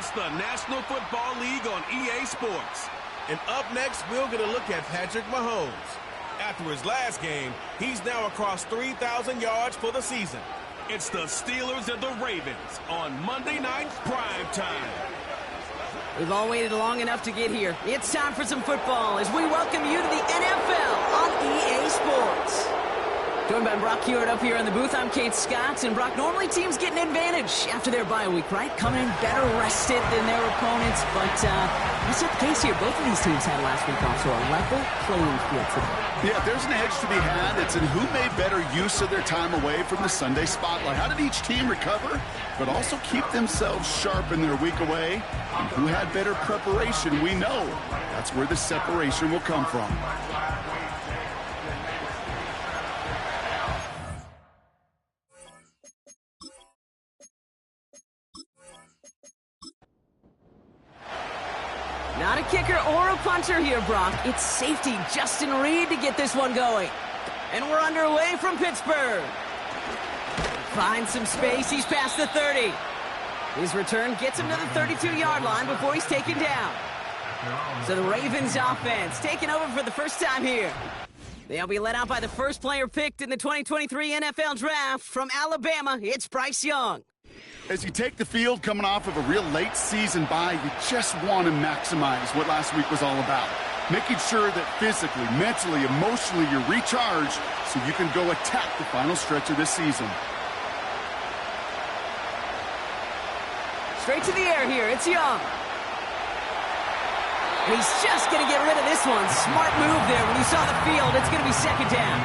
It's the National Football League on EA Sports. And up next, we'll get a look at Patrick Mahomes. After his last game, he's now across 3,000 yards for the season. It's the Steelers and the Ravens on Monday Night Prime Time. We've all waited long enough to get here. It's time for some football as we welcome you to the NFL on EA Sports. Joined by Brock Hewitt up here in the booth, I'm Kate Scott. And Brock, normally teams get an advantage after their bye week, right? Coming in better rested than their opponents. But that's not the case here. Both of these teams had last week off, so a level playing field today. Yeah, if there's an edge to be had, it's in who made better use of their time away from the Sunday spotlight. How did each team recover, but also keep themselves sharp in their week away? And who had better preparation? We know that's where the separation will come from. Not a kicker or a punter here, Brock. It's safety Justin Reed to get this one going. And we're underway from Pittsburgh. Finds some space. He's past the 30. His return gets him to the 32-yard line before he's taken down. So the Ravens offense taking over for the first time here. They'll be led out by the first player picked in the 2023 NFL Draft from Alabama. It's Bryce Young. As you take the field coming off of a real late season bye, you just want to maximize what last week was all about. Making sure that physically, mentally, emotionally you're recharged so you can go attack the final stretch of this season. Straight to the air here, it's Young. And he's just going to get rid of this one. Smart move there. When you saw the field, it's going to be second down.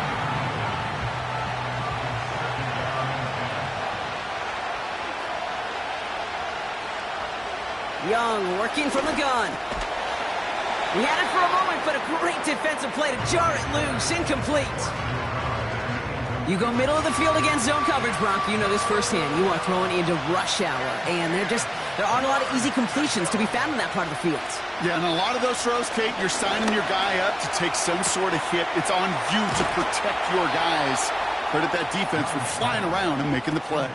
Young working from the gun. He had it for a moment, but a great defensive play to jar it loose. Incomplete. You go middle of the field against zone coverage, Brock. You know this firsthand. You are throwing into rush hour, and there aren't a lot of easy completions to be found in that part of the field. Yeah, and a lot of those throws, Kate, you're signing your guy up to take some sort of hit. It's on you to protect your guys. Credit that defense for flying around and making the play.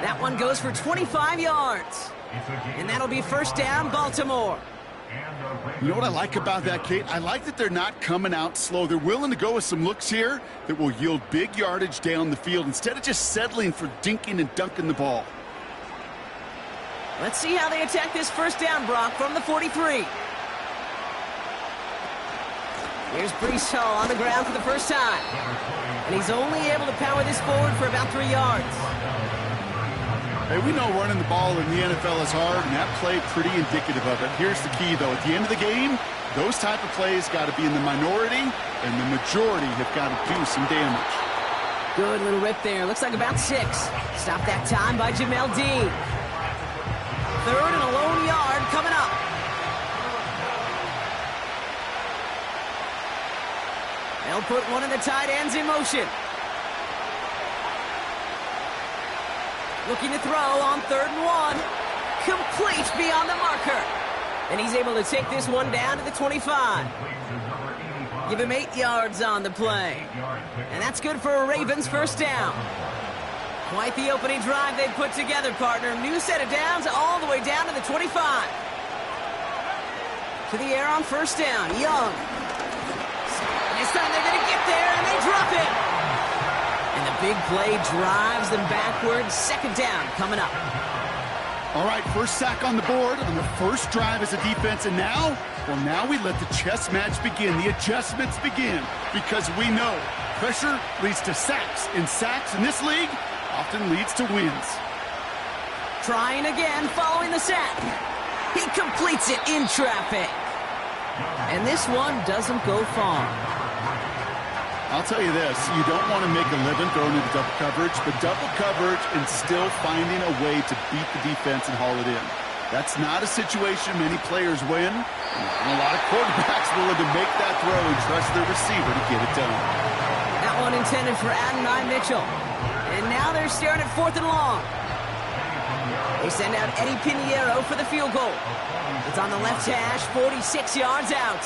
That one goes for 25 yards. And that'll be first down, Baltimore. You know what I like about that, Kate? I like that they're not coming out slow. They're willing to go with some looks here that will yield big yardage down the field instead of just settling for dinking and dunking the ball. Let's see how they attack this first down, Brock, from the 43. Here's Breece Hall on the ground for the first time. And he's only able to power this forward for about 3 yards. Hey, we know running the ball in the NFL is hard, and that play pretty indicative of it. Here's the key, though. At the end of the game, those type of plays got to be in the minority, and the majority have got to do some damage. Good little rip there. Looks like about 6. Stopped that time by Jamel Dean. Third and a lone yard coming up. They'll put one of the tight ends in motion. Looking to throw on 3rd and 1. Complete beyond the marker. And he's able to take this one down to the 25. Give him 8 yards on the play. And that's good for a Ravens first down. Quite the opening drive they've put together, partner. New set of downs all the way down to the 25. To the air on first down. Young. This time they're going to get there, and they drop it. And the big play drives them backwards. Second down coming up. All right, first sack on the board on the first drive as a defense. And now we let the chess match begin. The adjustments begin because we know pressure leads to sacks. And sacks in this league often leads to wins. Trying again following the sack. He completes it in traffic. And this one doesn't go far. I'll tell you this, you don't want to make a living throwing into double coverage, but double coverage and still finding a way to beat the defense and haul it in. That's not a situation many players win, and a lot of quarterbacks willing to make that throw and trust their receiver to get it done. That one intended for Adonai Mitchell. And now they're staring at 4th and long. They send out Eddie Pinheiro for the field goal. It's on the left hash, 46 yards out.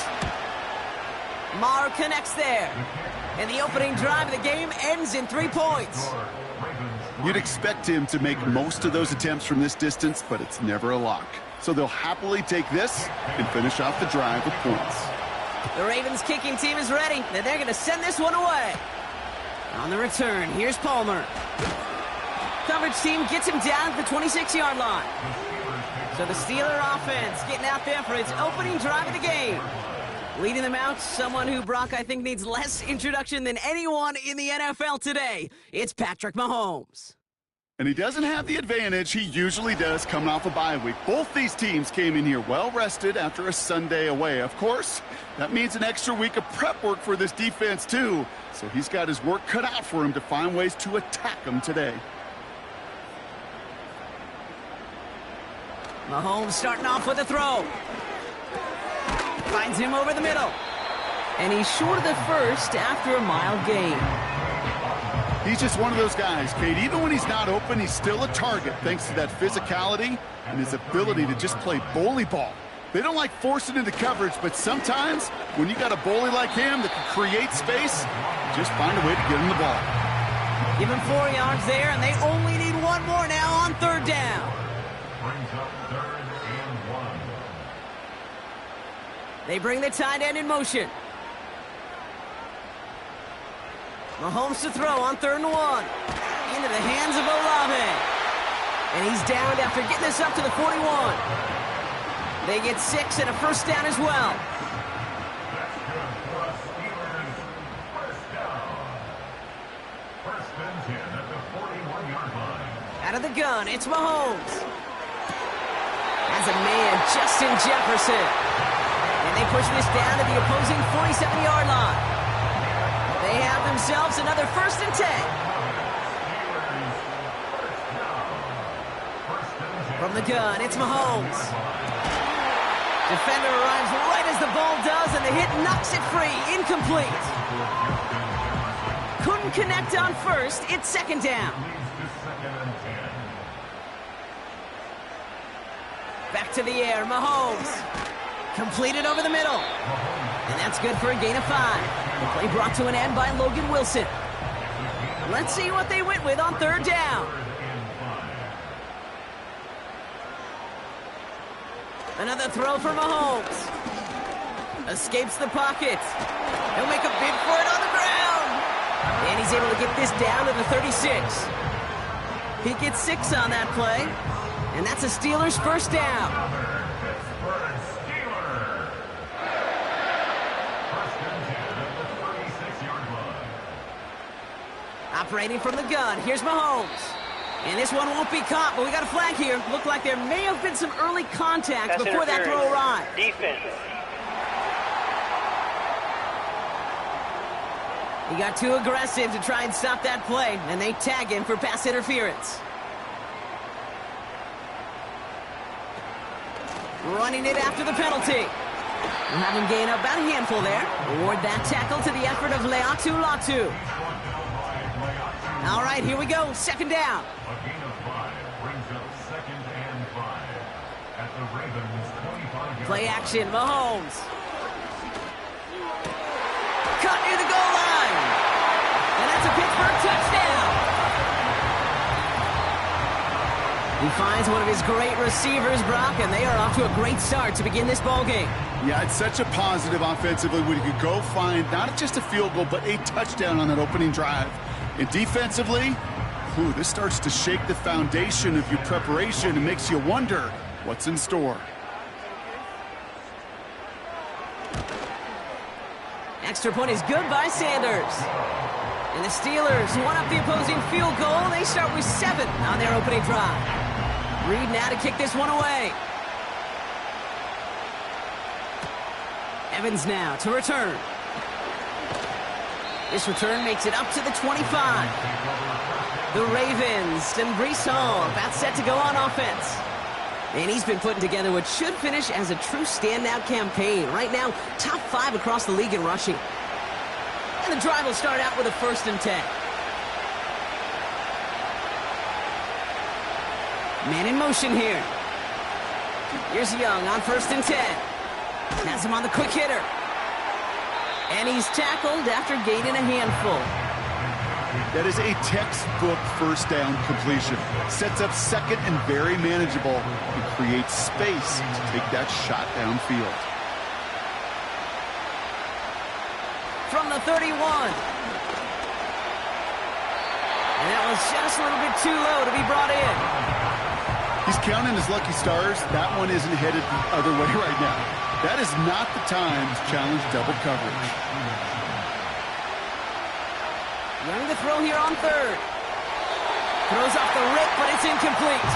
Maher connects there. And the opening drive of the game ends in 3 points. You'd expect him to make most of those attempts from this distance, but it's never a lock. so they'll happily take this and finish off the drive with points. The Ravens kicking team is ready, and they're going to send this one away. On the return, here's Palmer. Coverage team gets him down at the 26-yard line. So the Steeler offense getting out there for its opening drive of the game. Leading them out, someone who, Brock, I think needs less introduction than anyone in the NFL today. It's Patrick Mahomes. And he doesn't have the advantage he usually does coming off a bye week. Both these teams came in here well-rested after a Sunday away. Of course, that means an extra week of prep work for this defense, too. So he's got his work cut out for him to find ways to attack them today. Mahomes starting off with a throw. Finds him over the middle. And he's short of the first after a mild gain. He's just one of those guys, Kate. Even when he's not open, he's still a target thanks to that physicality and his ability to just play bully ball. They don't like forcing into coverage, but sometimes when you got a bully like him that can create space, just find a way to get him the ball. Give him 4 yards there, and they only need one more now on third down. Brings up 3rd and 1. They bring the tight end in motion. Mahomes to throw on 3rd and 1. Into the hands of Olave. And he's downed after getting this up to the 41. They get 6 and a first down as well. That's good for a Steelers first down. 1st and 10 at the 41-yard line. Out of the gun, it's Mahomes. Has a man, Justin Jefferson. And they push this down to the opposing 47-yard line. They have themselves another 1st and 10. From the gun, it's Mahomes. Defender arrives right as the ball does, and the hit knocks it free. Incomplete. Couldn't connect on first. It's 2nd down. Back to the air, Mahomes. Completed over the middle. And that's good for a gain of 5. The play brought to an end by Logan Wilson. Let's see what they went with on 3rd down. Another throw for Mahomes. Escapes the pocket. He'll make a bid for it on the ground. And he's able to get this down to the 36. He gets 6 on that play. And that's a Steelers first down. Operating from the gun, here's Mahomes. And this one won't be caught, but we got a flag here. Looked like there may have been some early contact That's before that throw arrived. Defense. He got too aggressive to try and stop that play, and they tag him for pass interference. Running it after the penalty. We'll have him gain about a handful there. Award that tackle to the effort of Leatu Latu. All right, here we go. 2nd down. A gain of 5 brings up 2nd and 5 at the Ravens 25-yard. Play action, Mahomes. Cut near the goal line. And that's a Pittsburgh touchdown. He finds one of his great receivers, Brock, and they are off to a great start to begin this ball game. Yeah, it's such a positive offensively when you could go find not just a field goal, but a touchdown on that opening drive. And defensively, this starts to shake the foundation of your preparation and makes you wonder what's in store. Extra point is good by Sanders. And the Steelers one up the opposing field goal. They start with 7 on their opening drive. Reed now to kick this one away. Evans now to return. This return makes it up to the 25. The Ravens and Breece Hall about set to go on offense. And he's been putting together what should finish as a true standout campaign. Right now, top 5 across the league in rushing. And the drive will start out with a 1st and 10. Man in motion here. Here's Young on 1st and 10. Has him on the quick hitter. And he's tackled after gaining a handful. That is a textbook first down completion. Sets up second and very manageable and creates space to take that shot downfield. From the 31. And that was just a little bit too low to be brought in. He's counting his lucky stars. That one isn't headed the other way right now. That is not the time to challenge double coverage. Young to throw here on third. Throws off the rip, but it's incomplete.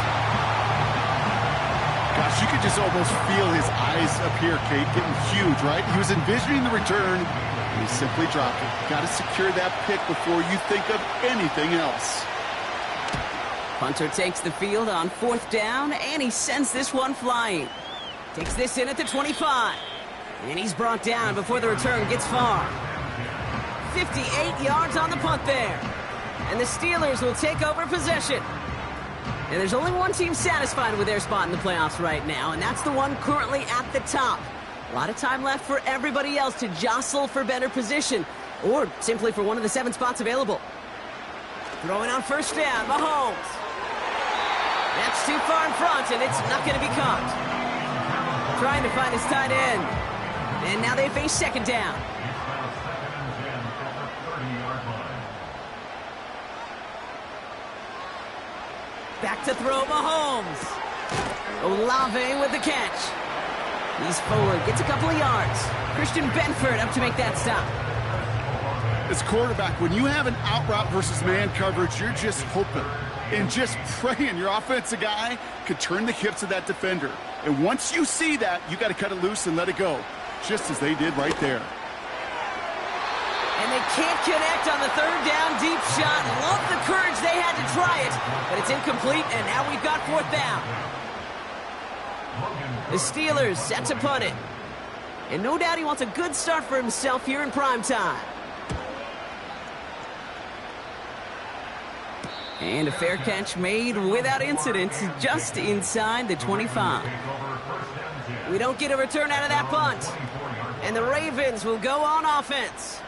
Gosh, you could just almost feel his eyes up here, Kate, getting huge, right? He was envisioning the return, and he simply dropped it. Got to secure that pick before you think of anything else. Punter takes the field on fourth down, and he sends this one flying. Takes this in at the 25. And he's brought down before the return gets far. 58 yards on the punt there. And the Steelers will take over possession. And there's only one team satisfied with their spot in the playoffs right now, and that's the one currently at the top. A lot of time left for everybody else to jostle for better position, or simply for one of the 7 spots available. Throwing on first down, Mahomes. That's too far in front, and it's not going to be caught. Trying to find his tight end. And now they face second down. Back to throw, Mahomes. Olave with the catch. He's forward, gets a couple of yards. Christian Benford up to make that stop. As quarterback, when you have an out route versus man coverage, you're just hoping and just praying your offensive guy could turn the hips of that defender. And once you see that, you got to cut it loose and let it go, just as they did right there. And they can't connect on the third down deep shot. Love the courage they had to try it, but it's incomplete, and now we've got fourth down. The Steelers set to punt it. And no doubt he wants a good start for himself here in prime time. And a fair catch made without incident, just inside the 25. We don't get a return out of that punt. And the Ravens will go on offense.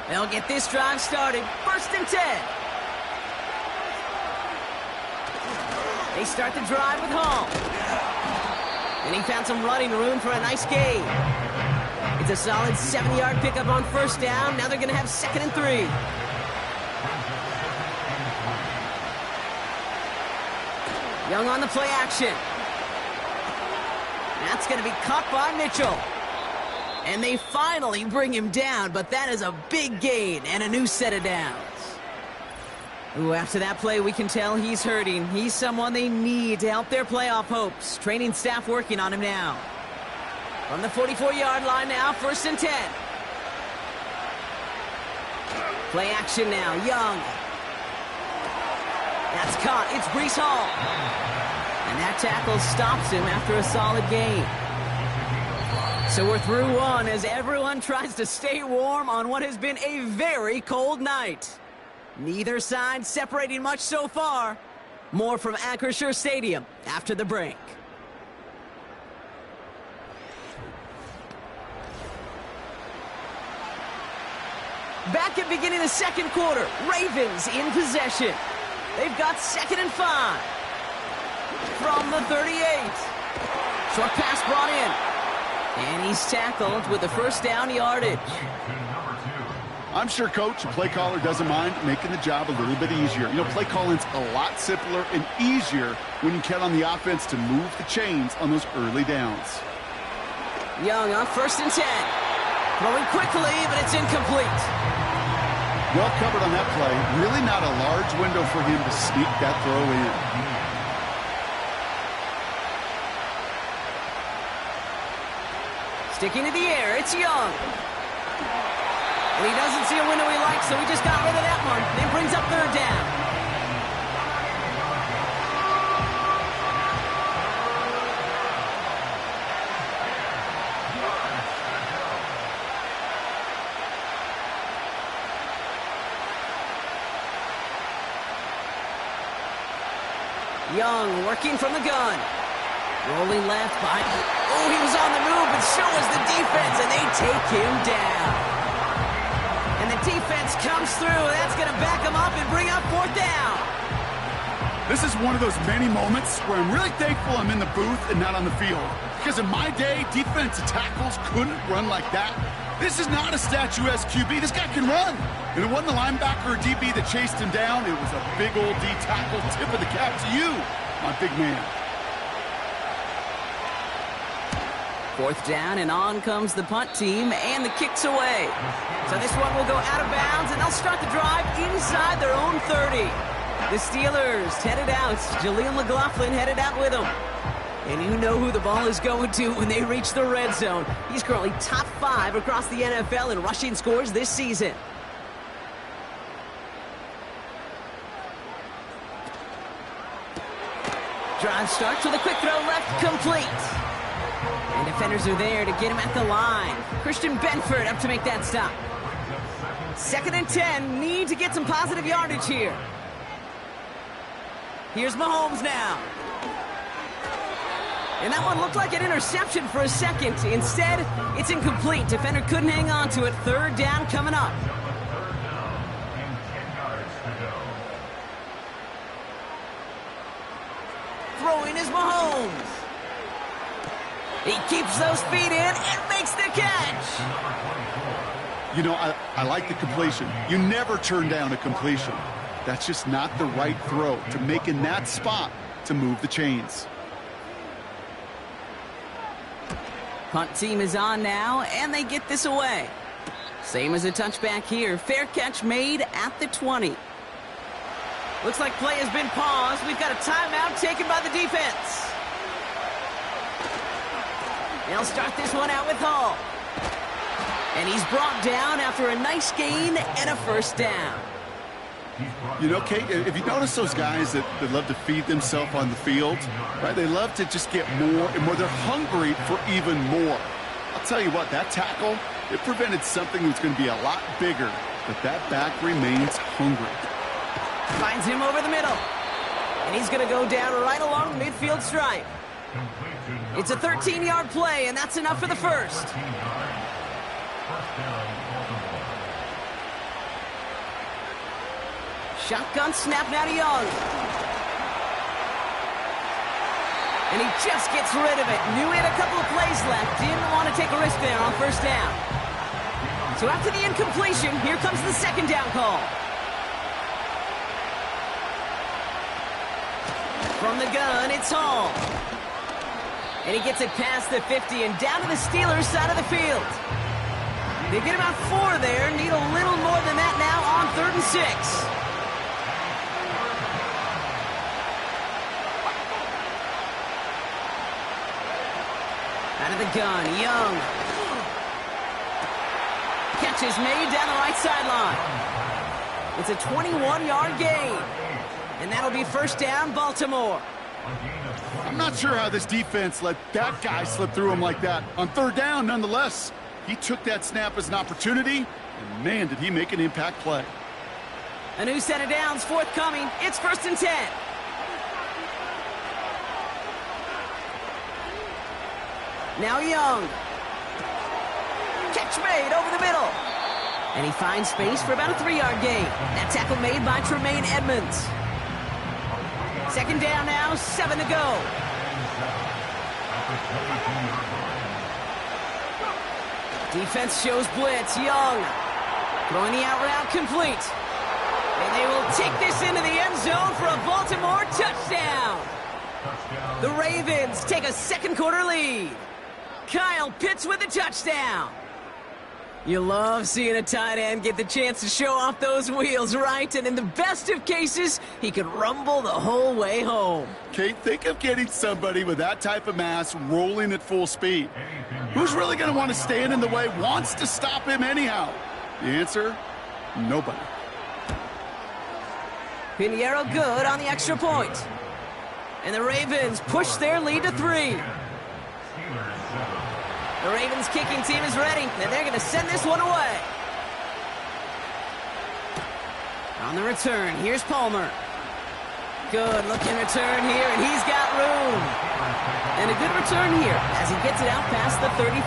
They'll get this drive started. First and 10. They start the drive with Hall. And he found some running room for a nice gain. It's a solid 7-yard pickup on first down. Now they're going to have second and 3. Young on the play action. That's going to be caught by Mitchell. And they finally bring him down, but that is a big gain and a new set of downs. Ooh, after that play, we can tell he's hurting. He's someone they need to help their playoff hopes. Training staff working on him now. From the 44-yard line now, first and 10. Play action now, Young. That's caught, it's Breece Hall. And that tackle stops him after a solid gain. So we're through one as everyone tries to stay warm on what has been a very cold night. Neither side separating much so far. More from Acrisure Stadium after the break. Back at beginning of the second quarter, Ravens in possession. They've got second and 5. From the 38. Short pass brought in. And he's tackled with the first down yardage. I'm sure coach and play caller doesn't mind making the job a little bit easier. You know, play calling's a lot simpler and easier when you count on the offense to move the chains on those early downs. Young on first and 10. Throwing quickly, but it's incomplete. Well covered on that play. Really not a large window for him to sneak that throw in. Sticking to the air, it's Young. And he doesn't see a window he likes, so he just got rid of that one. Then brings up third down. Young working from the gun. Rolling left by... Oh, he was on the move, but so was the defense, and they take him down. blitz comes through. That's going to back him up and bring up 4th down. This is one of those many moments where I'm really thankful I'm in the booth and not on the field. Because in my day, defensive tackles couldn't run like that. This is not a statuesque QB. This guy can run. And it wasn't the linebacker or DB that chased him down. It was a big old D tackle. Tip of the cap to you, my big man. 4th down, and on comes the punt team, and the kick's away. So this one will go out of bounds, and they'll start the drive inside their own 30. The Steelers headed out. Jaleel McLaughlin headed out with them. And you know who the ball is going to when they reach the red zone. He's currently top 5 across the NFL in rushing scores this season. Drive starts with a quick throw left, complete. And defenders are there to get him at the line. Christian Benford up to make that stop. 2nd and 10, need to get some positive yardage here. Here's Mahomes now. And that one looked like an interception for a second. Instead, it's incomplete. Defender couldn't hang on to it. 3rd down coming up. Throwing is Mahomes. He keeps those feet in and makes the catch. You know, I like the completion. You never turn down a completion. That's just not the right throw to make in that spot to move the chains. Punt team is on now, and they get this away. Same as a touchback here. Fair catch made at the 20. Looks like play has been paused. We've got a timeout taken by the defense. They'll start this one out with Hall. And he's brought down after a nice gain and a 1st down. You know, Kate, if you notice those guys that love to feed themselves on the field, right? They love to just get more and more. They're hungry for even more. I'll tell you what, that tackle, it prevented something that's going to be a lot bigger, but that back remains hungry. Finds him over the middle. And he's going to go down right along the midfield stripe. It's a 13-yard play, and that's enough for the 1st. Shotgun snap now to Young. And he just gets rid of it. Knew he had a couple of plays left. Didn't want to take a risk there on 1st down. So after the incompletion, here comes the 2nd down call. From the gun, it's Hall. And he gets it past the 50 and down to the Steelers' side of the field. They get about 4 there. Need a little more than that now on 3rd and 6. Out of the gun, Young. Catch is made down the right sideline. It's a 21-yard gain. And that'll be 1st down, Baltimore. I'm not sure how this defense let that guy slip through him like that. On 3rd down, nonetheless, he took that snap as an opportunity, and man, did he make an impact play. A new set of downs forthcoming. It's 1st and 10. Now Young. Catch made over the middle. And he finds space for about a 3-yard gain. That tackle made by Tremaine Edmonds. 2nd down now, 7 to go. Defense shows blitz. Young throwing the out route complete. And they will take this into the end zone for a Baltimore touchdown. The Ravens take a 2nd quarter lead. Kyle Pitts with a touchdown. You love seeing a tight end get the chance to show off those wheels, right? And in the best of cases, he could rumble the whole way home. Kate, think of getting somebody with that type of mass rolling at full speed. Who's really going to want to stand in the way, wants to stop him anyhow? The answer, nobody. Pinheiro good on the extra point. And the Ravens push their lead to 3. The Ravens kicking team is ready, and they're going to send this one away. On the return, here's Palmer. Good looking return here, and he's got room. And a good return here as he gets it out past the 35.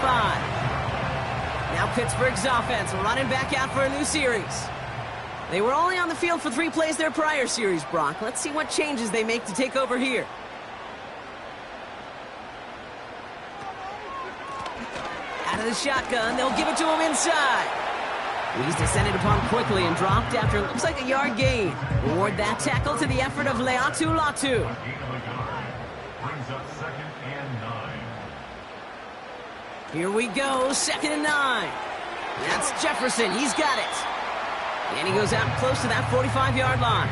Now Pittsburgh's offense running back out for a new series. They were only on the field for 3 plays their prior series, Brock. Let's see what changes they make to take over here. Out of the shotgun, they'll give it to him inside. He's descended upon quickly and dropped after it looks like a yard gain. Reward that tackle to the effort of Leatu Latu. Brings up 2nd and 9. Here we go, 2nd and 9. That's Jefferson, he's got it. And he goes out close to that 45-yard line.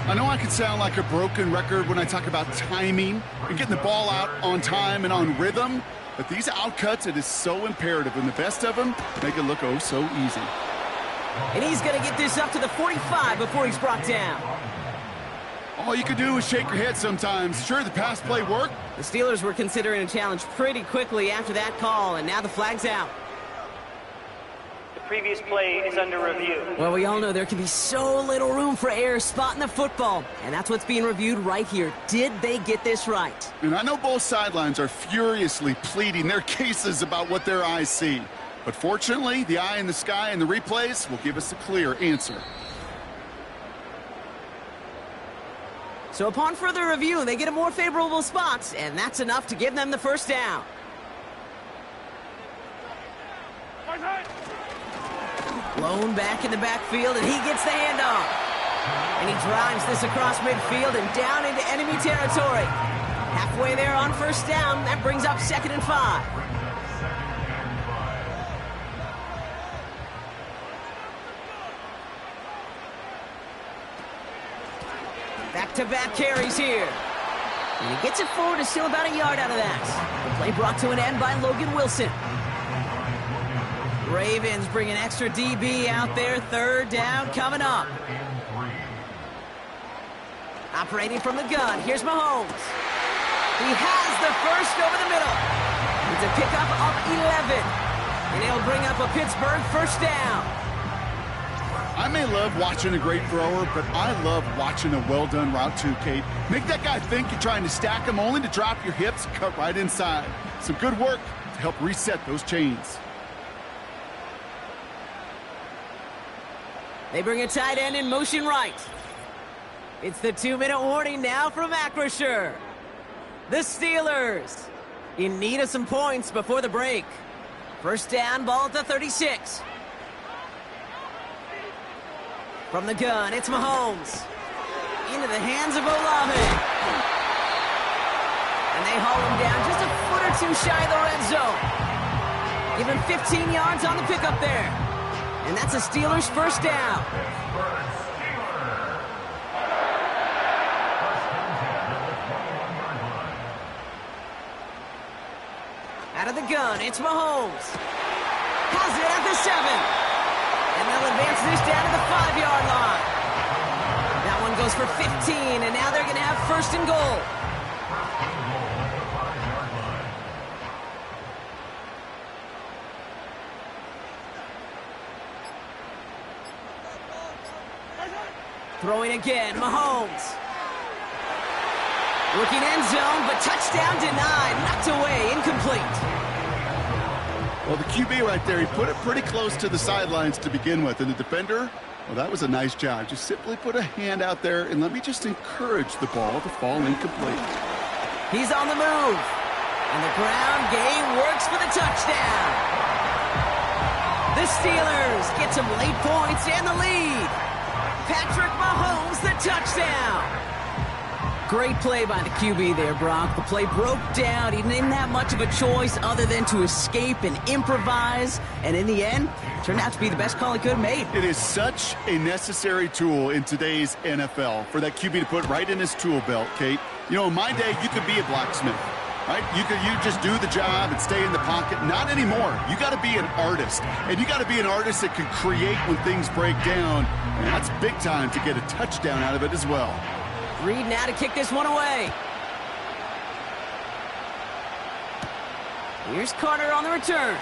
I know I can sound like a broken record when I talk about timing and getting the ball out on time and on rhythm, but these outcuts, it is so imperative, and the best of them make it look oh so easy. And he's going to get this up to the 45 before he's brought down. All you can do is shake your head sometimes. Sure, the pass play worked. The Steelers were considering a challenge pretty quickly after that call, and now the flag's out. The previous play is under review. Well, we all know there can be so little room for error spotting the football, and that's what's being reviewed right here. Did they get this right? And I know both sidelines are furiously pleading their cases about what their eyes see. But fortunately, the eye in the sky and the replays will give us a clear answer. So upon further review, they get a more favorable spot, and that's enough to give them the first down. Blown back in the backfield, and he gets the handoff. And he drives this across midfield and down into enemy territory. Halfway there on first down, that brings up 2nd and 5. Back-to-back carries here. And he gets it forward to steal about a yard out of that. The play brought to an end by Logan Wilson. Ravens bring an extra DB out there. 3rd down coming up. Operating from the gun, here's Mahomes. He has the first over the middle. It's a pickup of 11. And he'll bring up a Pittsburgh first down. I may love watching a great thrower, but I love watching a well-done route too, Kate. Make that guy think you're trying to stack him only to drop your hips and cut right inside. Some good work to help reset those chains. They bring a tight end in motion right. It's the 2-minute warning now from Acrisure. The Steelers in need of some points before the break. First down, ball at the 36. From the gun, it's Mahomes. Into the hands of Olave. And they haul him down just a foot or two shy of the red zone. Give him 15 yards on the pickup there. And that's a Steelers first down. Out of the gun, it's Mahomes. Has it at the 7. And they'll advance this down to the 5-yard line. That one goes for 15, and now they're going to have 1st and goal. Throwing again, Mahomes. Looking end zone, but touchdown denied. Knocked away, incomplete. Well, the QB right there, he put it pretty close to the sidelines to begin with. And the defender, well, that was a nice job. Just simply put a hand out there and let me just encourage the ball to fall incomplete. He's on the move. And the ground game works for the touchdown. The Steelers get some late points and the lead. Patrick Mahomes, the touchdown. Great play by the QB there, Brock. The play broke down. He didn't have much of a choice other than to escape and improvise. And in the end, turned out to be the best call he could have made. It is such a necessary tool in today's NFL for that QB to put right in his tool belt, Kate. You know, in my day, you could be a blacksmith, right? You just do the job and stay in the pocket. Not anymore. You got to be an artist. And you got to be an artist that can create when things break down. And that's big time to get a touchdown out of it as well. Reed now to kick this one away. Here's Carter on the return.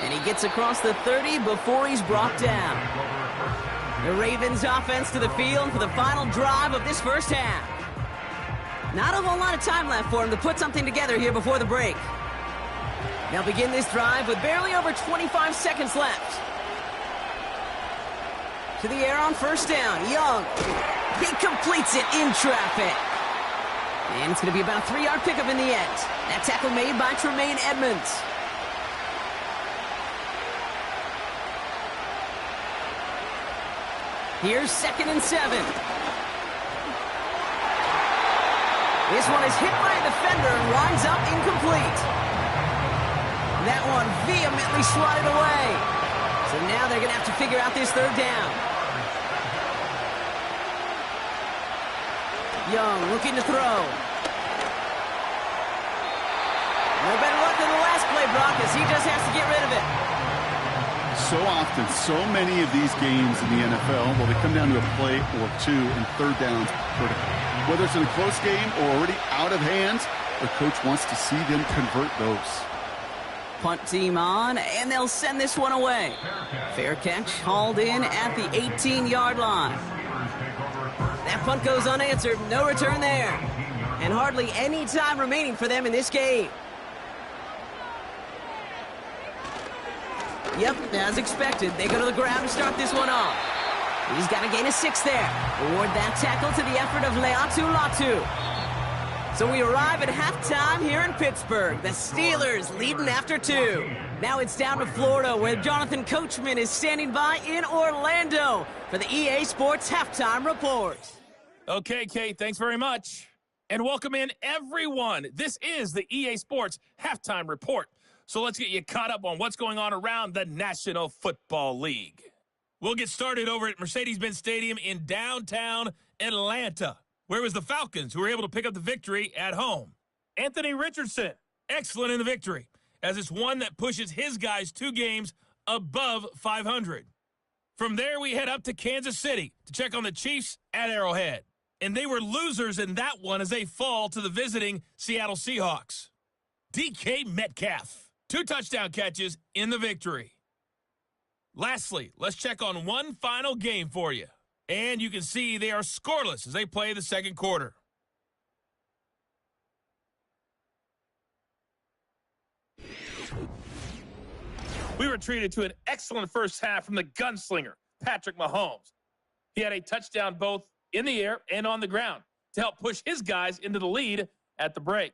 And he gets across the 30 before he's brought down. The Ravens offense to the field for the final drive of this first half. Not a whole lot of time left for him to put something together here before the break. They'll begin this drive with barely over 25 seconds left. To the air on first down. Young. He completes it in traffic. And it's going to be about a 3-yard pickup in the end. That tackle made by Tremaine Edmonds. Here's 2nd and 7. This one is hit by a defender and winds up incomplete. That one vehemently swatted away. So now they're going to have to figure out this 3rd down. Young looking to throw. No better luck than the last play, Brock, as he just has to get rid of it. So often, so many of these games in the NFL, well, they come down to a play or two, and 3rd downs critical. Whether it's in a close game or already out of hands, the coach wants to see them convert those. Punt team on, and they'll send this one away. Fair catch, hauled in at the 18-yard line. That punt goes unanswered, no return there. And hardly any time remaining for them in this game. Yep, as expected, they go to the ground to start this one off. He's got a gain of 6 there. Award that tackle to the effort of Leatu Latu. So we arrive at halftime here in Pittsburgh. The Steelers leading after 2. Now it's down to Florida, where Jonathan Coachman is standing by in Orlando for the EA Sports Halftime Report. Okay, Kate, thanks very much. And welcome in, everyone. This is the EA Sports Halftime Report. So let's get you caught up on what's going on around the National Football League. We'll get started over at Mercedes-Benz Stadium in downtown Atlanta, where it was the Falcons who were able to pick up the victory at home. Anthony Richardson, excellent in the victory, as it's one that pushes his guys 2 games above 500. From there, we head up to Kansas City to check on the Chiefs at Arrowhead. And they were losers in that one as they fall to the visiting Seattle Seahawks. DK Metcalf, 2 touchdown catches in the victory. Lastly, let's check on one final game for you. And you can see they are scoreless as they play the 2nd quarter. We were treated to an excellent first half from the gunslinger, Patrick Mahomes. He had a touchdown both in the air and on the ground to help push his guys into the lead at the break.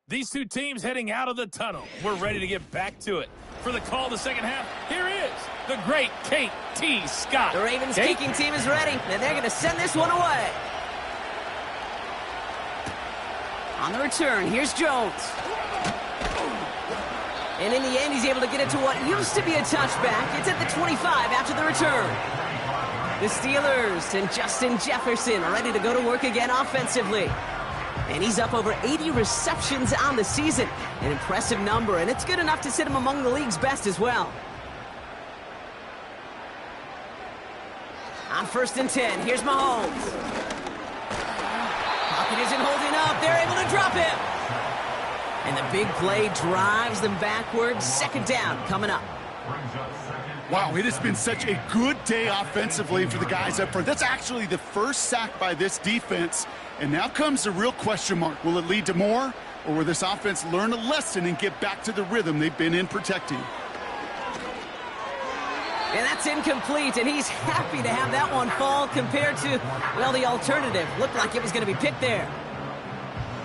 These 2 teams heading out of the tunnel. We're ready to get back to it. For the call of the 2nd half, here is the great Kate T. Scott. The Ravens kicking team is ready, and they're going to send this one away. On the return, here's Jones. And in the end, he's able to get it to what used to be a touchback. It's at the 25 after the return. The Steelers and Justin Jefferson are ready to go to work again offensively. And he's up over 80 receptions on the season. An impressive number, and it's good enough to sit him among the league's best as well. On 1st and 10, here's Mahomes. Pocket isn't holding up. They're able to drop him. And the big play drives them backwards. 2nd down coming up. Wow, it has been such a good day offensively for the guys up front. That's actually the first sack by this defense. And now comes the real question mark. Will it lead to more? Or will this offense learn a lesson and get back to the rhythm they've been in protecting? And that's incomplete, and he's happy to have that one fall compared to, well, the alternative. Looked like it was going to be picked there.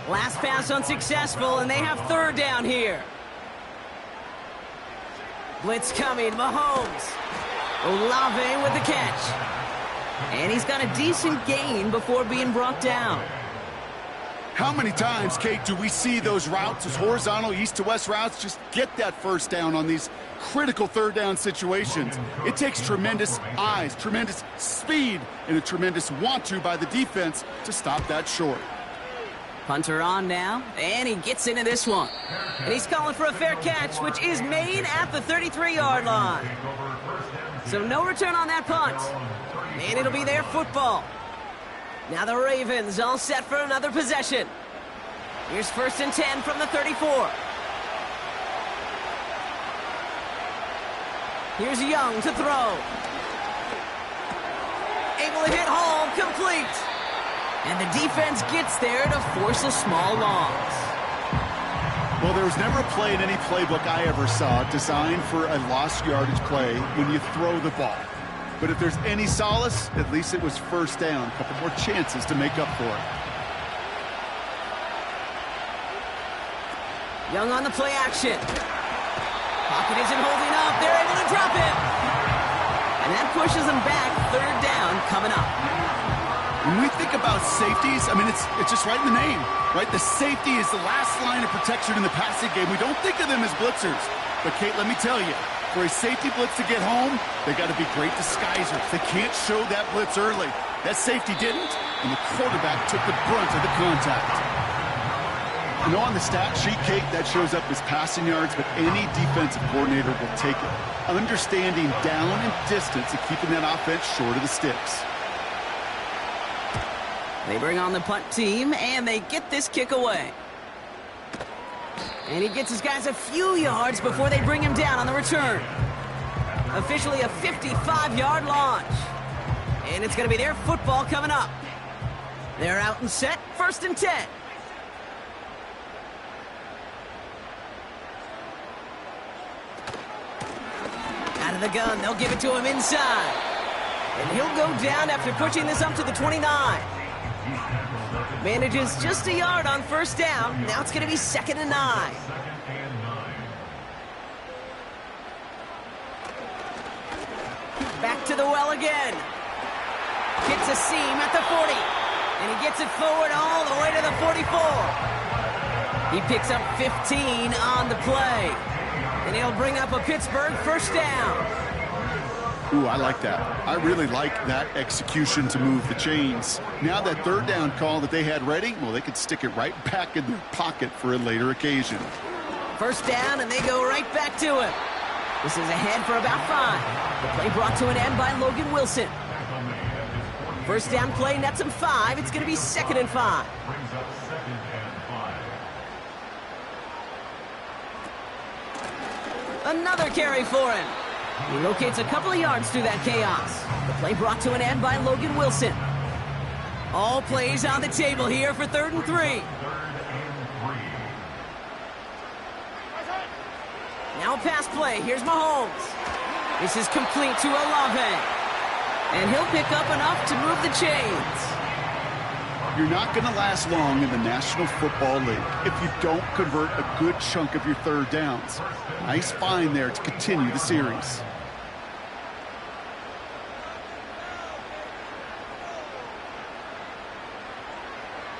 Last pass unsuccessful, and they have 3rd down here. Blitz coming, Mahomes. Olave with the catch. And he's got a decent gain before being brought down. How many times, Kate, do we see those routes, those horizontal east-to-west routes, just get that 1st down on these critical 3rd down situations? It takes tremendous eyes, tremendous speed, and a tremendous want-to by the defense to stop that short. Punter on now, and he gets into this one. And he's calling for a fair catch, which is made at the 33-yard line. So no return on that punt. And it'll be their football. Now the Ravens all set for another possession. Here's 1st and 10 from the 34. Here's Young to throw. Able to hit home, complete. And the defense gets there to force a small loss. Well, there was never a play in any playbook I ever saw designed for a lost yardage play when you throw the ball. But if there's any solace, at least it was first down. A couple more chances to make up for it. Young on the play action. Pocket isn't holding up. They're able to drop it. And that pushes them back. Third down coming up. When we think about safeties, I mean, it's just right in the name, right? The safety is the last line of protection in the passing game. We don't think of them as blitzers. But, Kate, let me tell you, for a safety blitz to get home, they got to be great disguisers. They can't show that blitz early. That safety didn't, and the quarterback took the brunt of the contact. You know, on the stat sheet, Kate, that shows up as passing yards, but any defensive coordinator will take it. Understanding down and distance and keeping that offense short of the sticks. They bring on the punt team, and they get this kick away. And he gets his guys a few yards before they bring him down on the return. Officially a 55-yard launch. And it's going to be their football coming up. They're out and set, 1st and 10. Out of the gun, they'll give it to him inside. And he'll go down after pushing this up to the 29. Manages just a yard on 1st down. Now it's going to be 2nd and 9. Back to the well again. Hits a seam at the 40. And he gets it forward all the way to the 44. He picks up 15 on the play. And he'll bring up a Pittsburgh 1st down. Ooh, I like that. I really like that execution to move the chains. Now that 3rd down call that they had ready, well, they could stick it right back in their pocket for a later occasion. 1st down, and they go right back to it. This is ahead for about 5. The play brought to an end by Logan Wilson. 1st down play nets him 5. It's going to be 2nd and 5. Another carry for him. He locates a couple of yards through that chaos. The play brought to an end by Logan Wilson. All plays on the table here for 3rd and 3. Now pass play. Here's Mahomes. This is complete to Olave. And he'll pick up enough to move the chains. You're not going to last long in the National Football League if you don't convert a good chunk of your 3rd downs. Nice find there to continue the series.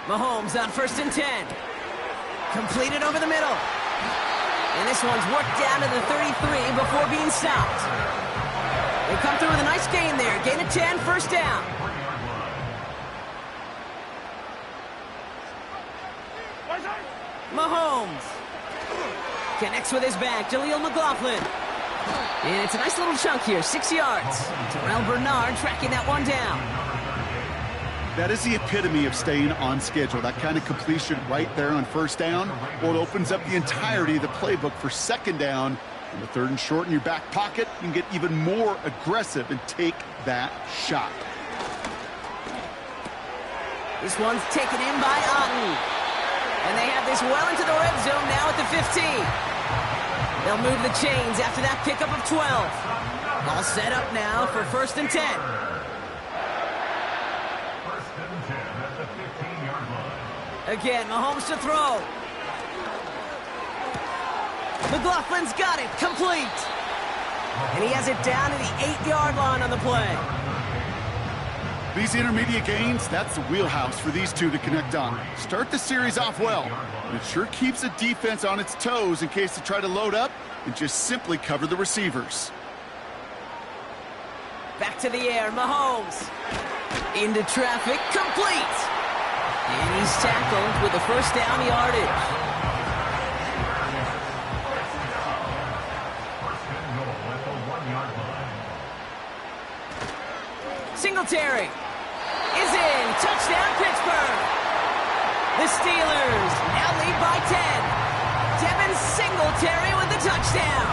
Mahomes on 1st and 10. Completed over the middle. And this one's worked down to the 33 before being stopped. They come through with a nice gain there. Gain of 10, 1st down. Mahomes connects with his back. Jaleel McLaughlin. And it's a nice little chunk here, 6 yards. Terrell Bernard tracking that one down. That is the epitome of staying on schedule. That kind of completion right there on 1st down. Well, it opens up the entirety of the playbook for 2nd down. And the 3rd and short in your back pocket, you can get even more aggressive and take that shot. This one's taken in by Otten. And they have this well into the red zone now at the 15. They'll move the chains after that pickup of 12. All set up now for 1st and 10. 1st and 10 at the 15-yard line. Again, Mahomes to throw. McLaughlin's got it, complete. And he has it down to the 8-yard line on the play. These intermediate gains, that's the wheelhouse for these two to connect on. Start the series off well. And it sure keeps the defense on its toes in case they try to load up and just simply cover the receivers. Back to the air, Mahomes. Into traffic, complete. And he's tackled with a 1st down yardage. Singletary is in. Touchdown, Pittsburgh. The Steelers now lead by 10. Devin Singletary with the touchdown.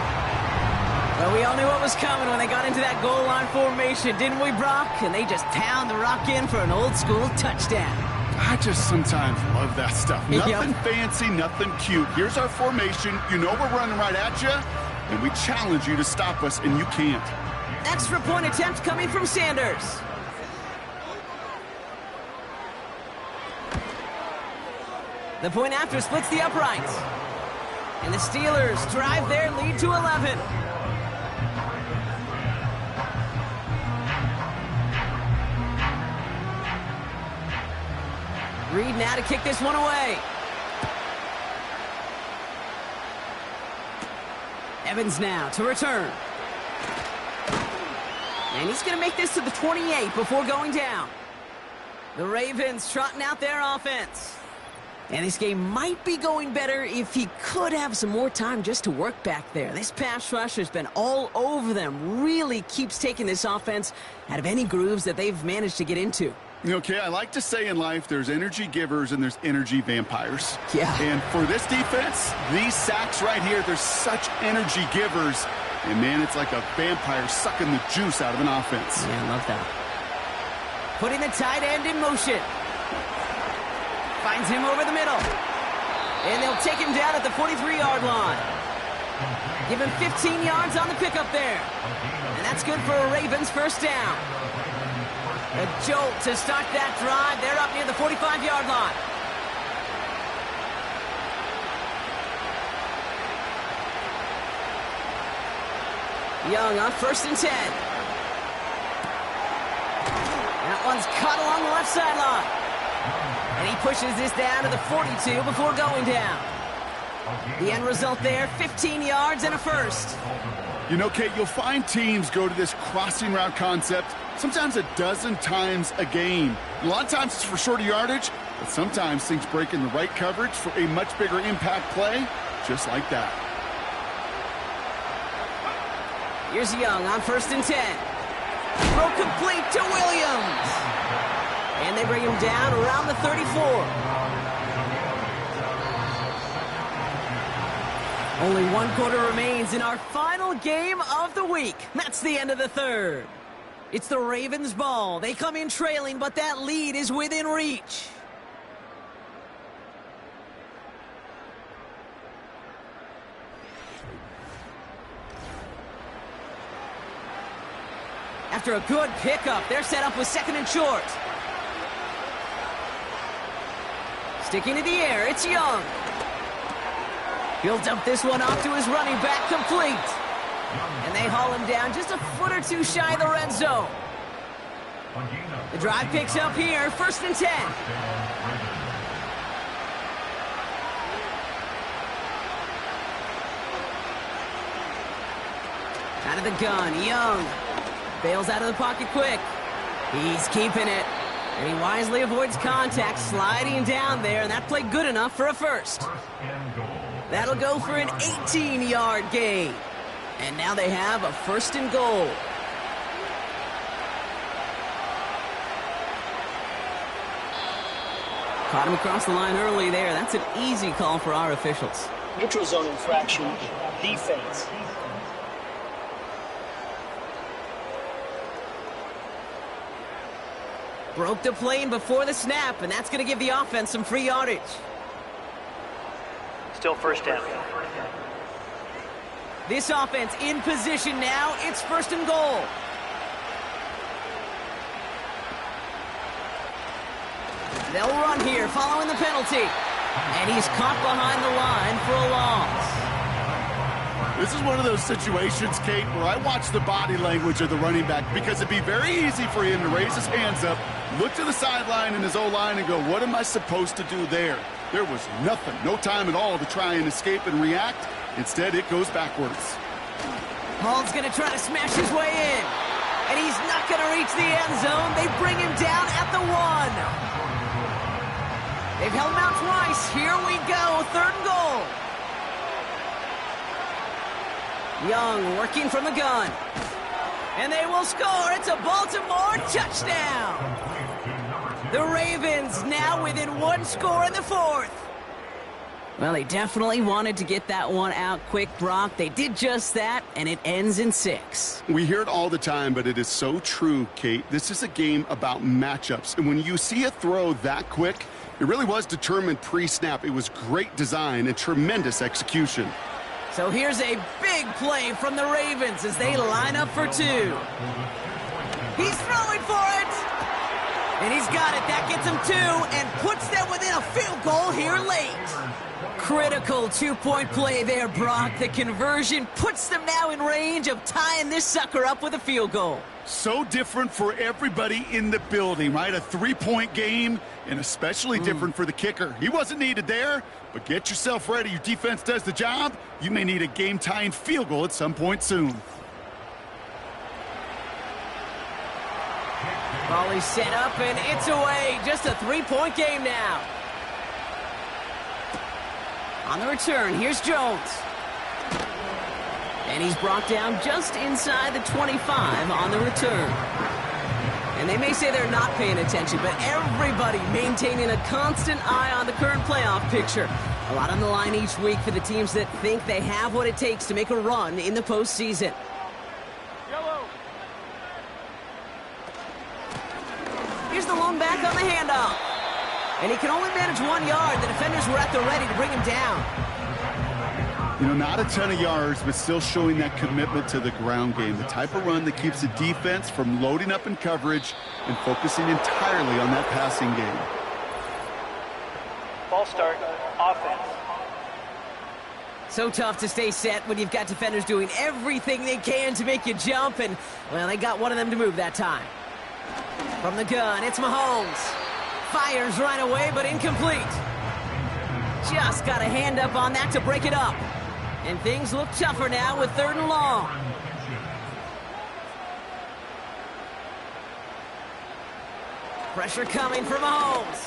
Well, we all knew what was coming when they got into that goal line formation, didn't we, Brock? And they just pound the rock in for an old-school touchdown. I just sometimes love that stuff. Nothing fancy, nothing cute. Here's our formation. You know we're running right at you, and we challenge you to stop us, and you can't. Extra point attempt coming from Sanders. The point after splits the uprights. And the Steelers drive their lead to 11. Reed now to kick this one away. Evans now to return. And he's going to make this to the 28 before going down. The Ravens trotting out their offense. And this game might be going better if he could have some more time just to work back there. This pass rush has been all over them. Really keeps taking this offense out of any grooves that they've managed to get into. Okay, I like to say in life there's energy givers and there's energy vampires. Yeah. And for this defense, these sacks right here, they're such energy givers. And, man, it's like a vampire sucking the juice out of an offense. Yeah, I love that. Putting the tight end in motion. Finds him over the middle. And they'll take him down at the 43-yard line. Give him 15 yards on the pickup there. And that's good for a Ravens first down. A jolt to start that drive. They're up near the 45-yard line. Young on 1st and 10. That one's caught along the left sideline. And he pushes this down to the 42 before going down. The end result there, 15 yards and a first. You know, Kate, you'll find teams go to this crossing route concept sometimes a dozen times a game. A lot of times it's for shorter yardage, but sometimes things break in the right coverage for a much bigger impact play, just like that. Here's Young on 1st and 10. Throw complete to Williams. And they bring him down around the 34. Only 1 quarter remains in our final game of the week. That's the end of the third. It's the Ravens' ball. They come in trailing, but that lead is within reach. After a good pickup, they're set up with 2nd and short. Sticking to the air, it's Young. He'll dump this one off to his running back, complete. And they haul him down just a foot or two shy of the red zone. The drive picks up here, 1st and 10. Out of the gun, Young. Bails out of the pocket quick. He's keeping it. And he wisely avoids contact, sliding down there, and that played good enough for a first. That'll go for an 18-yard gain. And now they have a 1st and goal. Caught him across the line early there. That's an easy call for our officials. Neutral zone infraction, defense. Broke the plane before the snap, and that's going to give the offense some free yardage. Still first down. This offense in position now. It's 1st and goal. They'll run here following the penalty. And he's caught behind the line for a loss. This is one of those situations, Kate, where I watch the body language of the running back because it'd be very easy for him to raise his hands up, look to the sideline in his O-line and go, what am I supposed to do there? There was nothing, no time at all to try and escape and react. Instead, it goes backwards. Hall's going to try to smash his way in. And he's not going to reach the end zone. They bring him down at the 1. They've held him out twice. Here we go, 3rd and goal. Young working from the gun. And they will score. It's a Baltimore touchdown. The Ravens now within 1 score in the 4th. Well, they definitely wanted to get that one out quick, Brock. They did just that, and it ends in 6. We hear it all the time, but it is so true, Kate. This is a game about matchups. And when you see a throw that quick, it really was determined pre-snap. It was great design and tremendous execution. So here's a big play from the Ravens as they line up for two. He's throwing for it. And he's got it. That gets him two and puts them within a field goal here late. Critical two-point play there, Brock. The conversion puts them now in range of tying this sucker up with a field goal. So different for everybody in the building, right? A three-point game, and especially different for the kicker. He wasn't needed there, but get yourself ready. Your defense does the job. You may need a game-tying field goal at some point soon. Volley set up, and it's away. Just a three-point game now. On the return, here's Jones. And he's brought down just inside the 25 on the return. And they may say they're not paying attention, but everybody maintaining a constant eye on the current playoff picture. A lot on the line each week for the teams that think they have what it takes to make a run in the postseason. Here's the lone back on the handoff. And he can only manage 1 yard. The defenders were at the ready to bring him down. You know, not a ton of yards, but still showing that commitment to the ground game. The type of run that keeps the defense from loading up in coverage and focusing entirely on that passing game. Ball start, offense. So tough to stay set when you've got defenders doing everything they can to make you jump. And, well, they got one of them to move that time. From the gun, it's Mahomes. Fires right away, but incomplete. Just got a hand up on that to break it up. And things look tougher now with 3rd and long. Pressure coming from Mahomes.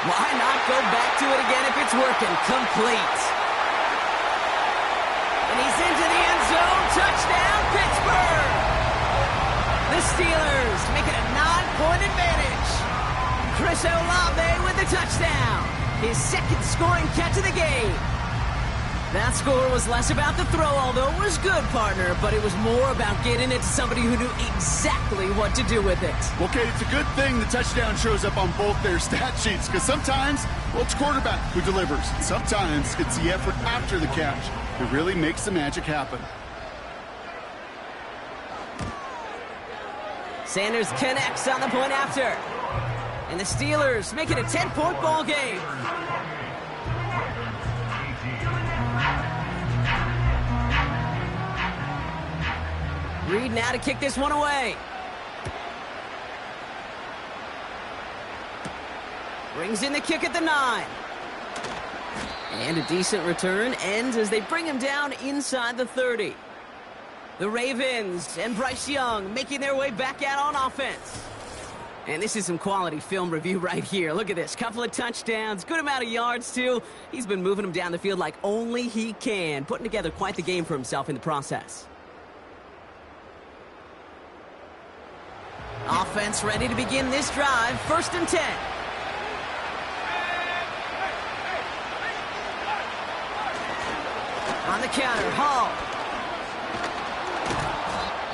Why not go back to it again if it's working? Complete. And he's into the end zone. Touchdown, Pittsburgh! The Steelers make it a 9-point advantage. Chris Olave with the touchdown. His second scoring catch of the game. That score was less about the throw, although it was good, partner, but it was more about getting it to somebody who knew exactly what to do with it. Okay, it's a good thing the touchdown shows up on both their stat sheets, because sometimes, well, it's quarterback who delivers. Sometimes it's the effort after the catch that really makes the magic happen. Sanders connects on the point after. And the Steelers make it a 10-point ball game. Reed now to kick this one away. Brings in the kick at the 9. And a decent return ends as they bring him down inside the 30. The Ravens and Bryce Young making their way back out on offense. And this is some quality film review right here. Look at this. Couple of touchdowns. Good amount of yards, too. He's been moving them down the field like only he can. Putting together quite the game for himself in the process. Offense ready to begin this drive. 1st and 10. On the counter, Hall.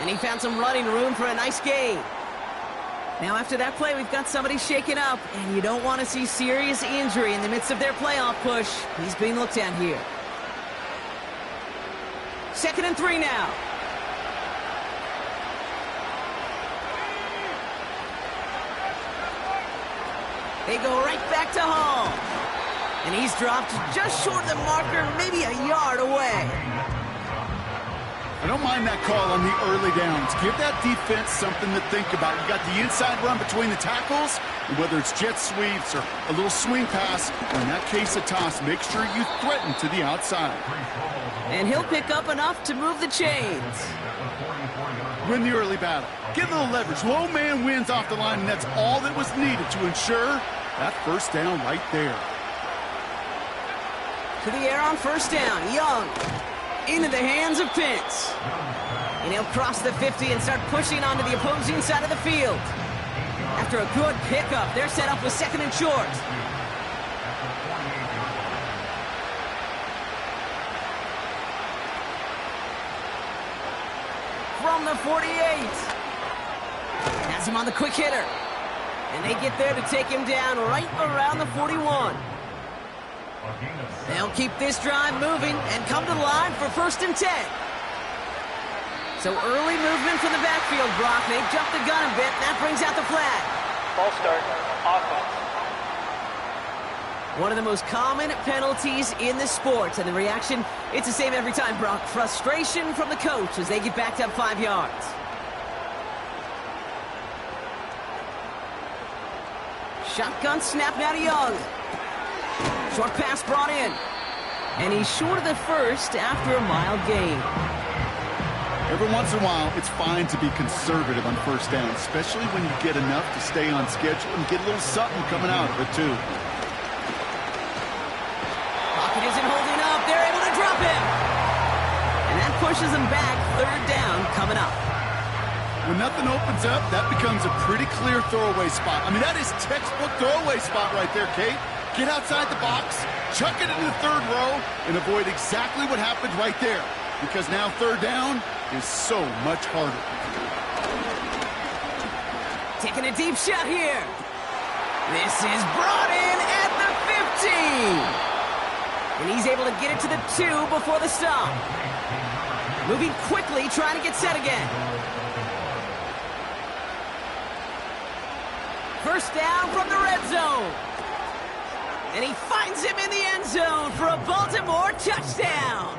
And he found some running room for a nice gain. Now after that play, we've got somebody shaken up, and you don't want to see serious injury in the midst of their playoff push. He's being looked at here. 2nd and 3 now. They go right back to Hall. And he's dropped just short of the marker, maybe a yard away. I don't mind that call on the early downs. Give that defense something to think about. You got the inside run between the tackles, and whether it's jet sweeps or a little swing pass, or in that case a toss, make sure you threaten to the outside. And he'll pick up enough to move the chains. Win the early battle. Get a little leverage. Low man wins off the line, and that's all that was needed to ensure that 1st down right there. To the air on 1st down. Young. Into the hands of Pitts. And he'll cross the 50 and start pushing onto the opposing side of the field. After a good pickup, they're set up with 2nd and short. From the 48. Has him on the quick hitter. And they get there to take him down right around the 41. They'll keep this drive moving and come to the line for 1st and 10. So early movement from the backfield, Brock. They jumped the gun a bit, and that brings out the flag. Ball start, offense. One of the most common penalties in the sport, and the reaction, it's the same every time, Brock. Frustration from the coach as they get backed up 5 yards. Shotgun snap now to Young. Short pass brought in. And he's short of the first after a mild gain. Every once in a while, it's fine to be conservative on 1st down, especially when you get enough to stay on schedule and get a little something coming out of it, too. Pocket isn't holding up. They're able to drop him. And that pushes them back. 3rd down coming up. When nothing opens up, that becomes a pretty clear throwaway spot. I mean, that is textbook throwaway spot right there, Kate. Get outside the box, chuck it into the 3rd row, and avoid exactly what happened right there. Because now 3rd down is so much harder. Taking a deep shot here. This is brought in at the 15. And he's able to get it to the 2 before the stop. Moving quickly, trying to get set again. 1st down from the red zone. And he finds him in the end zone for a Baltimore touchdown.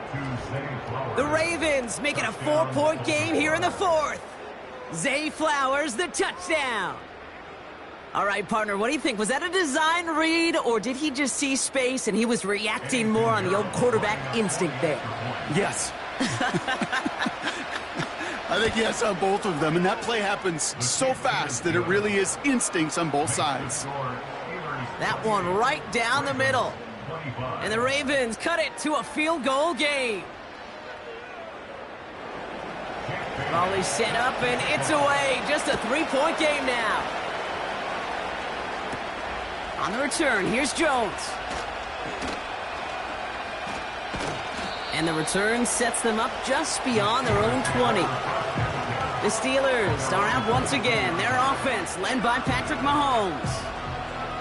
The Ravens make it a 4-point game here in the 4th. Zay Flowers, the touchdown. All right, partner, what do you think? Was that a design read, or did he just see space and he was reacting more on the old quarterback instinct there? Yes. I think yes on both of them, and that play happens so fast that it really is instincts on both sides. That one right down the middle. And the Ravens cut it to a field goal game. Volley set up, and it's away. Just a 3-point game now. On the return, here's Jones. And the return sets them up just beyond their own 20. The Steelers are out once again. Their offense led by Patrick Mahomes.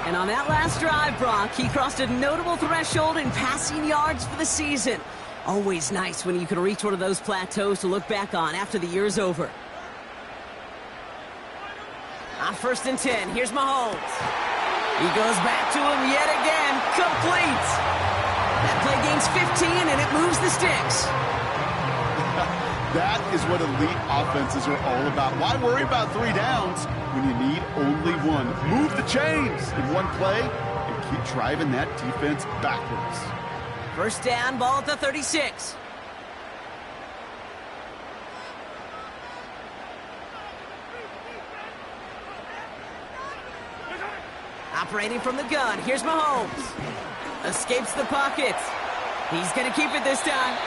And on that last drive, Brock, he crossed a notable threshold in passing yards for the season. Always nice when you can reach one of those plateaus to look back on after the year's over. On 1st and 10, here's Mahomes. He goes back to him yet again. Complete. That play gains 15, and it moves the sticks. That is what elite offenses are all about. Why worry about 3 downs when you need only 1? Move the chains in one play and keep driving that defense backwards. 1st down, ball at the 36. Operating from the gun, here's Mahomes. Escapes the pocket. He's going to keep it this time.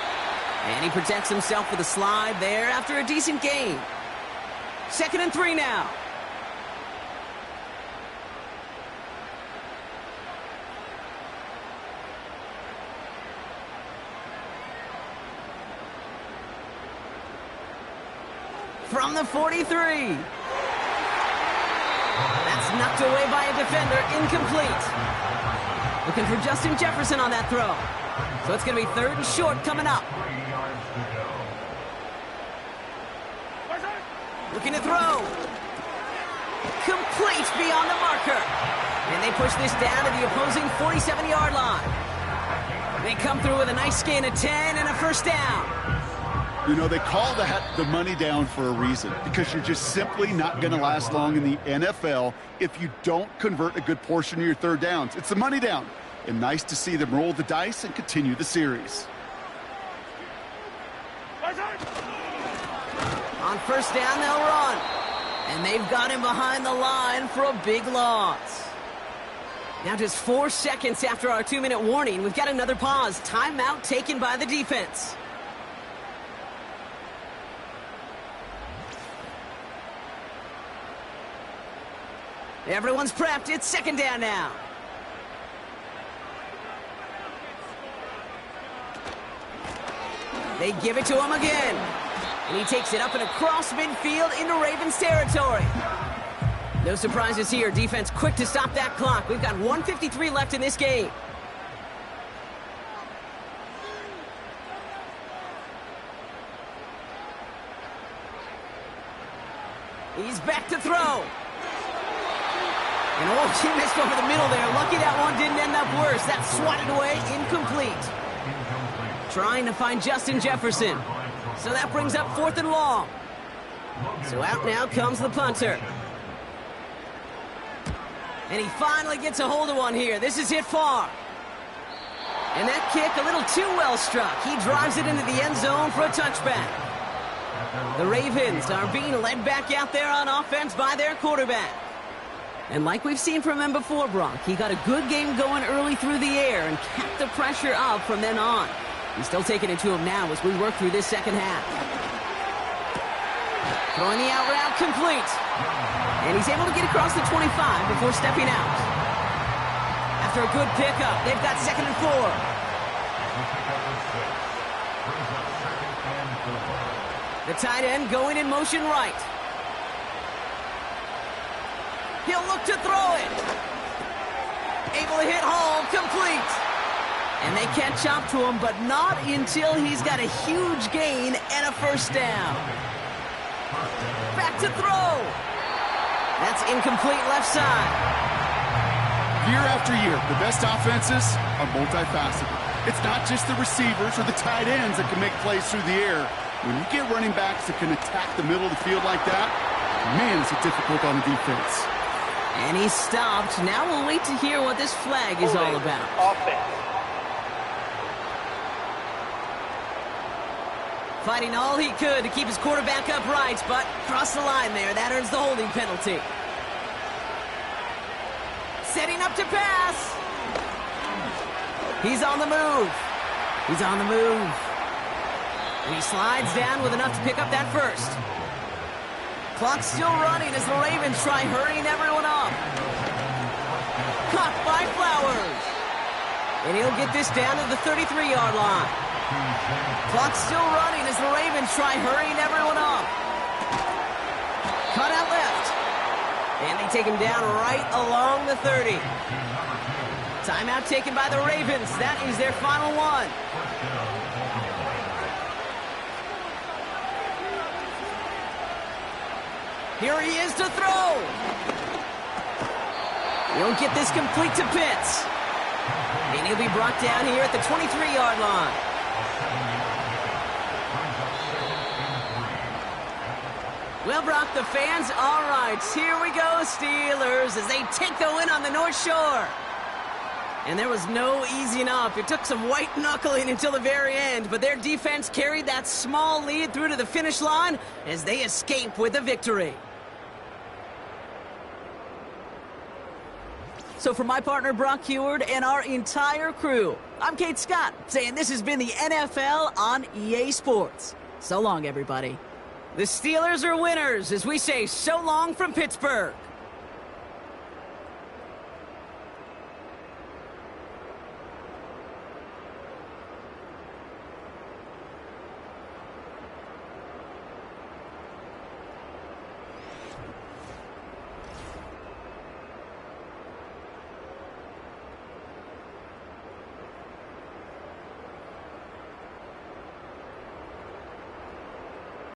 And he protects himself with a slide there after a decent gain. 2nd and 3 now. From the 43. That's knocked away by a defender, incomplete. Looking for Justin Jefferson on that throw. So it's going to be 3rd and short coming up. Looking to throw. Complete beyond the marker. And they push this down to the opposing 47-yard line. They come through with a nice gain of 10 and a 1st down. You know, they call that the money down for a reason, because you're just simply not going to last long in the NFL if you don't convert a good portion of your 3rd downs. It's the money down. And nice to see them roll the dice and continue the series. On 1st down, they'll run. And they've got him behind the line for a big loss. Now just 4 seconds after our 2-minute warning, we've got another pause. Timeout taken by the defense. Everyone's prepped. It's 2nd down now. They give it to him again. And he takes it up and across midfield into Ravens territory. No surprises here. Defense quick to stop that clock. We've got 1:53 left in this game. He's back to throw. And oh, he missed over the middle there. Lucky that one didn't end up worse. That's swatted away, incomplete. Trying to find Justin Jefferson. So that brings up 4th and long. So out now comes the punter. And he finally gets a hold of one here. This is hit far. And that kick a little too well struck. He drives it into the end zone for a touchback. The Ravens are being led back out there on offense by their quarterback. And like we've seen from him before, Brock, he got a good game going early through the air and kept the pressure up from then on. He's still taking it to him now as we work through this second half. Throwing the out route complete. And he's able to get across the 25 before stepping out. After a good pickup, they've got 2nd and 4. The tight end going in motion right. He'll look to throw it. Able to hit Hall, complete. And they catch up to him, but not until he's got a huge gain and a first down. Back to throw. That's incomplete left side. Year after year, the best offenses are multifaceted. It's not just the receivers or the tight ends that can make plays through the air. When you get running backs that can attack the middle of the field like that, man, is it difficult on the defense. And he's stopped. Now we'll wait to hear what this flag is all about. Offense. Fighting all he could to keep his quarterback upright, but crossed the line there. That earns the holding penalty. Setting up to pass. He's on the move. He's on the move. And he slides down with enough to pick up that first. Clock's still running as the Ravens try hurrying everyone up. Caught by Flowers. And he'll get this down to the 33-yard line. Clock's still running as the Ravens try hurrying everyone up. Cut out left. And they take him down right along the 30. Timeout taken by the Ravens. That is their final one. Here he is to throw. He'll get this complete to Pitts. And he'll be brought down here at the 23-yard line. Well, Brock, the fans, all right, here we go, Steelers, as they take the win on the North Shore. And there was no easing up. It took some white knuckling until the very end, but their defense carried that small lead through to the finish line as they escape with a victory. So for my partner, Brock Heward, and our entire crew, I'm Kate Scott, saying this has been the NFL on EA Sports. So long, everybody. The Steelers are winners as we say so long from Pittsburgh.